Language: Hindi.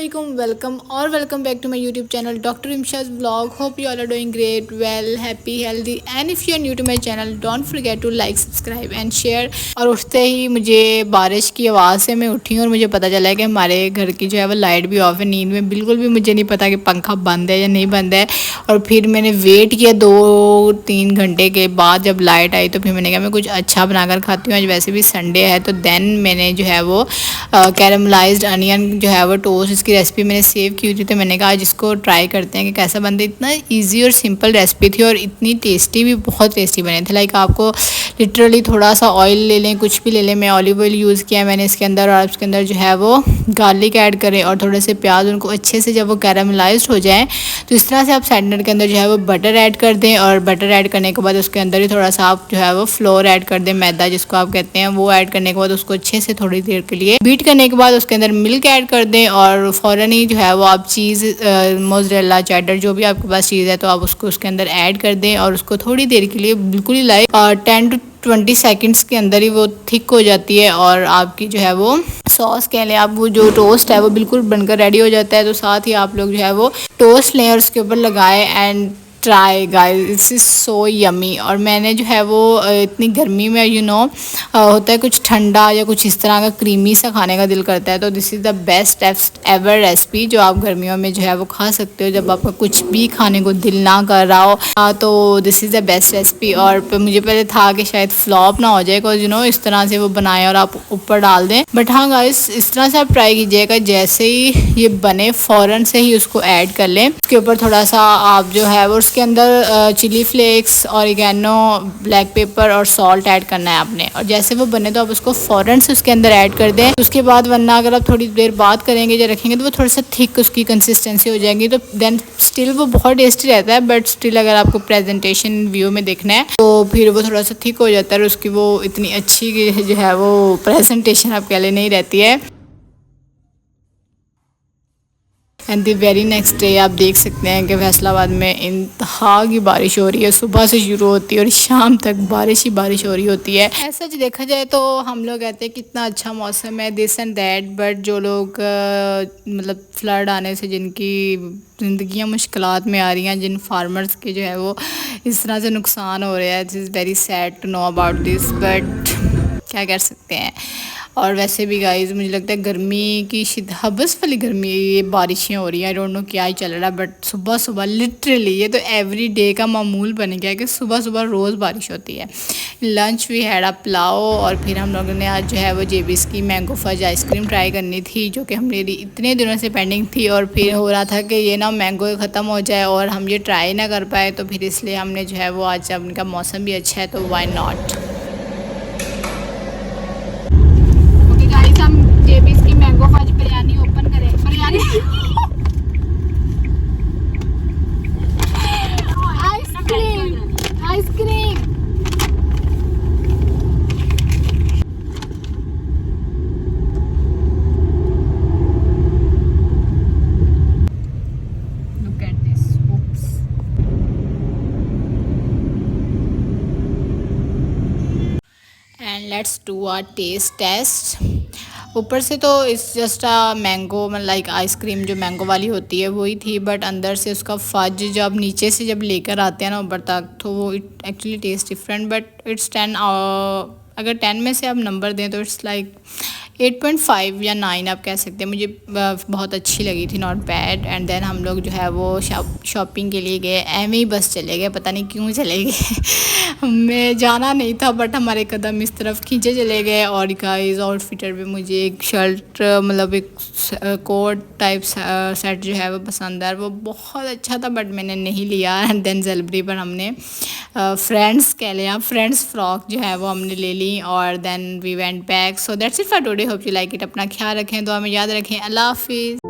वालेकुम welcome back to my YouTube channel doctor Imshaj vlog. Hope you all are doing great, well, happy, healthy and if you are new to my channel don't forget to like, subscribe and share. और उठते ही मुझे बारिश की आवाज़ से मैं उठी और मुझे पता चला है कि हमारे घर की जो है वो लाइट भी ऑफ है। नींद में बिल्कुल भी मुझे नहीं पता कि पंखा बंद है या नहीं बंद है। और फिर मैंने वेट किया 2-3 घंटे के बाद जब लाइट आई तो फिर मैंने कहा मैं कुछ अच्छा बनाकर खाती हूँ, आज वैसे भी संडे है। तो देन मैंने जो है वो कैरमलाइज्ड अनियन जो है वो टोस्ट, इसकी रेसिपी मैंने सेव की हुई थी, तो मैंने कहा आज इसको ट्राई करते हैं कि कैसा बनता है। इतना इजी और सिंपल रेसिपी थी और इतनी टेस्टी भी, बहुत टेस्टी बने थे। लाइक आपको लिटरली थोड़ा सा ऑयल ले लें, कुछ भी ले लें, मैं ऑलिव ऑयल यूज़ किया मैंने इसके अंदर, और इसके अंदर जो है वो गार्लिक ऐड करें और थोड़े से प्याज, उनको अच्छे से जब वो कैरमलाइज्ड हो जाए तो इस तरह से आप सैंडविच के अंदर जो है वो बटर ऐड कर दें। और बटर ऐड करने के बाद उसके अंदर ही थोड़ा सा आप जो है वो फ्लोर ऐड कर दें, मैदा जिसको आप कहते हैं, वो ऐड करने के बाद उसको अच्छे से थोड़ी देर के लिए बीट करने के बाद उसके अंदर मिल्क ऐड कर दें और फ़ौरन ही जो है वो आप चीज़ मोज़रेला, चेडर, जो भी आपके पास चीज़ है तो आप उसको उसके अंदर ऐड कर दें और उसको थोड़ी देर के लिए बिल्कुल ही लाइक 10 to 20 सेकेंड्स के अंदर ही वो थिक हो जाती है और आपकी जो है वो सॉस कह लें आप, वो जो टोस्ट है वो बिल्कुल बनकर रेडी हो जाता है। तो साथ ही आप लोग जो है वो टोस्ट लें और उसके ऊपर लगाएं and try guys, it's is so yummy. और मैंने जो है वो इतनी गर्मी में होता है कुछ ठंडा या कुछ इस तरह का क्रीमी सा खाने का दिल करता है, तो this is the best ever recipe जो आप गर्मियों में जो है वो खा सकते हो जब आपका कुछ भी खाने को दिल ना कर रहा हो। तो this is the best recipe. और मुझे पहले था कि शायद फ्लॉप ना हो जाए, बिकॉज इस तरह से वो बनाएं और आप ऊपर डाल दें, बट हाँ गाइस इस तरह से आप ट्राई कीजिएगा। जैसे ही ये बने फ़ौरन से ही उसको ऐड कर लें, उसके ऊपर थोड़ा सा आप जो है वो उसके अंदर chilli flakes, oregano, black pepper और सॉल्ट ऐड करना है आपने। और जैसे वो बने तो आप उसको फ़ौरन से उसके अंदर ऐड कर दें। उसके बाद वरना अगर आप थोड़ी देर बाद करेंगे या रखेंगे तो वो थोड़ा सा थिक उसकी कंसिस्टेंसी हो जाएगी, तो देन स्टिल वो बहुत टेस्टी रहता है, बट स्टिल अगर आपको प्रेजेंटेशन व्यू में देखना है तो फिर वो थोड़ा सा थिक हो जाता है और उसकी वो इतनी अच्छी जो है वो प्रेजेंटेशन आप कह ले नहीं रहती है। And the very next day आप देख सकते हैं कि फैसलाबाद में इंतहा की बारिश हो रही है, सुबह से शुरू होती है और शाम तक बारिश ही बारिश हो रही होती है। ऐसा जो देखा जाए तो हम लोग कहते हैं कितना अच्छा मौसम है, दिस एंड दैट, बट जो लोग मतलब फ्लड आने से जिनकी ज़िंदगियाँ मुश्किलात में आ रही हैं, जिन फार्मर्स के जो है वो इस तरह से नुकसान हो रहा है, this is very sad to know about this, but क्या कर सकते हैं। और वैसे भी गाइस मुझे लगता है गर्मी की हबस वाली गर्मी, ये बारिशें हो रही हैं, आई डोंट नो क्या ही चल रहा है, बट सुबह सुबह लिटरली ये तो एवरी डे का मामूल बन गया है कि सुबह सुबह रोज़ बारिश होती है। लंच वी हैड पुलाव और फिर हम लोगों ने आज जो है वो जेबीज़ की मैंगो फज आइसक्रीम ट्राई करनी थी, जो कि मेरी इतने दिनों से पेंडिंग थी। और फिर हो रहा था कि ये ना मैंगो ख़त्म हो जाए और हम ये ट्राई ना कर पाए, तो फिर इसलिए हमने जो है वो आज, जब उनका मौसम भी अच्छा है तो वाई नॉट। हम जेबीज़ की मैंगो फज बिरयानी ओपन करें, biryani ice cream ice cream. Look at this, oops। And let's do our taste taste. ऊपर से तो it's just a mango, like ice cream जो मैंगो वाली होती है वही थी, बट अंदर से उसका फज जब नीचे से जब लेकर आते हैं ना ऊपर तक, तो वो it actually taste different, but it's 10। अगर 10 में से आप नंबर दें तो इट्स लाइक 8.5 या 9 आप कह सकते हैं। मुझे बहुत अच्छी लगी थी, नॉट बैड। एंड देन हम लोग जो है वो शॉपिंग के लिए गए, एम ही बस चले गए, पता नहीं क्यों चले गए हमें जाना नहीं था, बट हमारे कदम इस तरफ खींचे चले गए। और गाइस आउटफिटर भी मुझे एक शर्ट, मतलब एक कोट टाइप सेट जो है वो पसंद है, वो बहुत अच्छा था, बट मैंने नहीं लिया। एंड देन जलबरी पर हमने फ्रेंड्स कह लें आप, फ्रेंड्स फ्रॉक जो है वो हमने ले ली और then we went back. So that's it for today, hope you like it. अपना ख्याल रखें, दुआ में याद रखें। अल्लाह हाफिज़।